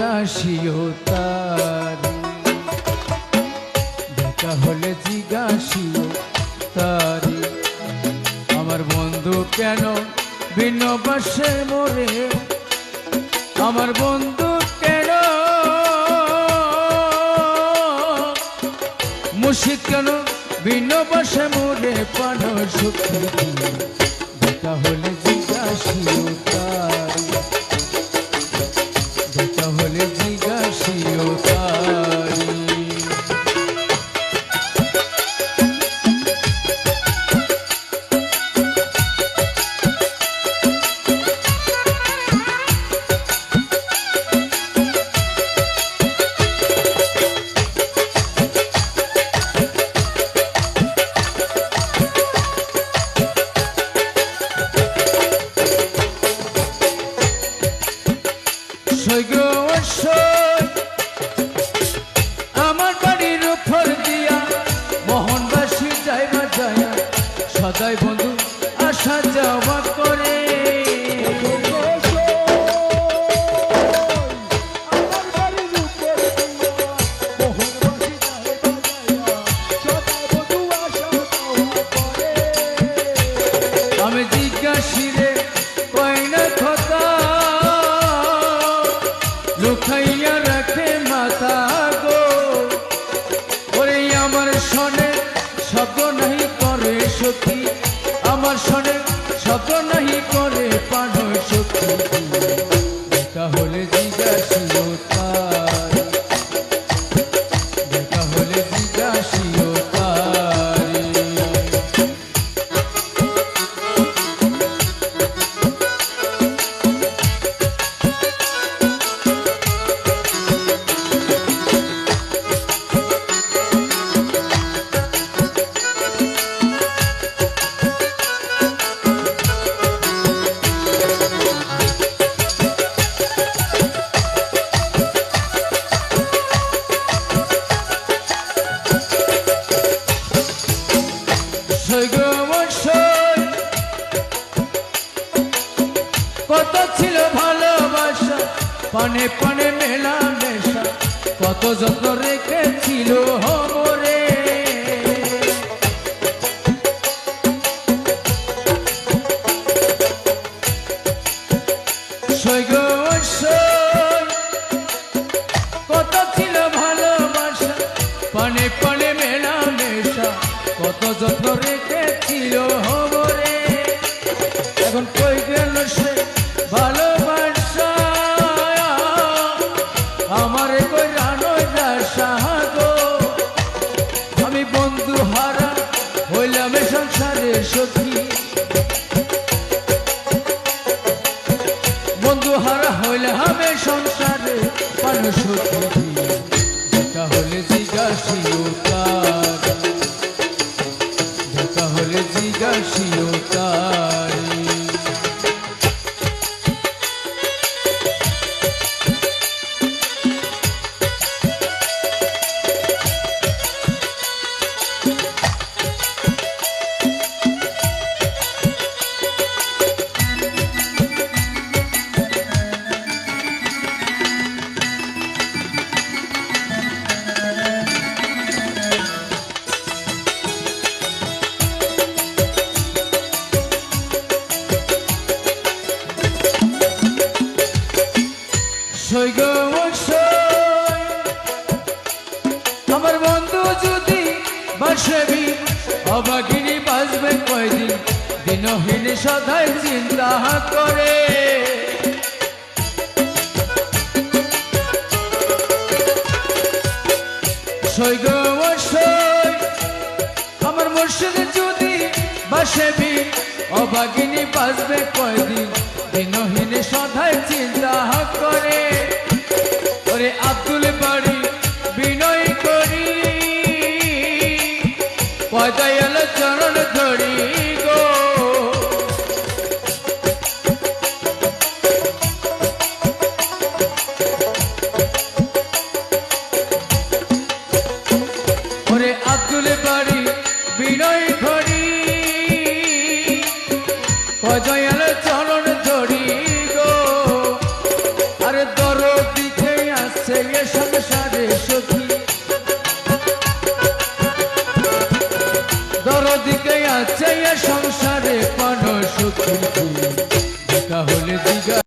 জিজ্ঞাসিও তারি, দেখা হলে জিজ্ঞাসিও তারি, আমার বন্ধু কেন ভিন্ন বাসে মোরে, আমার বন্ধু কেন মুর্শিদ কেন ভিন্ন বাসে মোরে পান সুখী, দেখা হলে জিজ্ঞাসিও তারি, দেখা হলে জিজ্ঞাসিও তারি। আমার বাড়ির উপর দিয়া মোহনবাসী যাইবা যায়, সদাই বন্ধু আসা যাওয়া করে, আমি জিজ্ঞাসিরে কয়না কথা লুকাইয়া রাখে মাথা গো, ওরে আমার শোনে শব্দ নাহি করে সখী, আমার শোনে শব্দ নাহি করে পান সখী, দেখা হলে জিজ্ঞাসিও তারি, দেখা হলে জিজ্ঞাসিও তারি। কত ছিল ভালোবাসা, পানে পানে মেলা নেশা, কত যত্ন রেখেছিল মোরে, কত ছিল ভালোবাসা, পানে পানে মেলা নেশা, কত যত্ন রেখেছিল মোরে, এখন কই গেল সে ভালোবাসা, আমার কই রানো আশা গো, আমি বন্ধু হারা হইলাম সংসারে সখী, বন্ধু হারা হইলাম সংসারে পান সখী, দেখা হলে জিজ্ঞাসিও তারি, দেখা হলে জিজ্ঞাসিও তারি। আমার বন্ধু যদি বাসবি অবাগিনী বাঁচবে কয়দিন, দিনহীন সদাই চিন্তা করে, আমার মুর্শিদ যদি বাসবি অবাগিনী বাঁচবে কয়দিন, দিনহীন সদাই চিন্তা করে, ওরে আব্দুল বাড়ি বিনয় করি, পদায়াল চরণ ধরি গো, ওরে আব্দুল বাড়ি বিনয় করি, পদায়াল চরণ ধরি গো, আরে দরদ দিকে আছে এ সংসারে সখী, দরদিকে আছে এ সংসার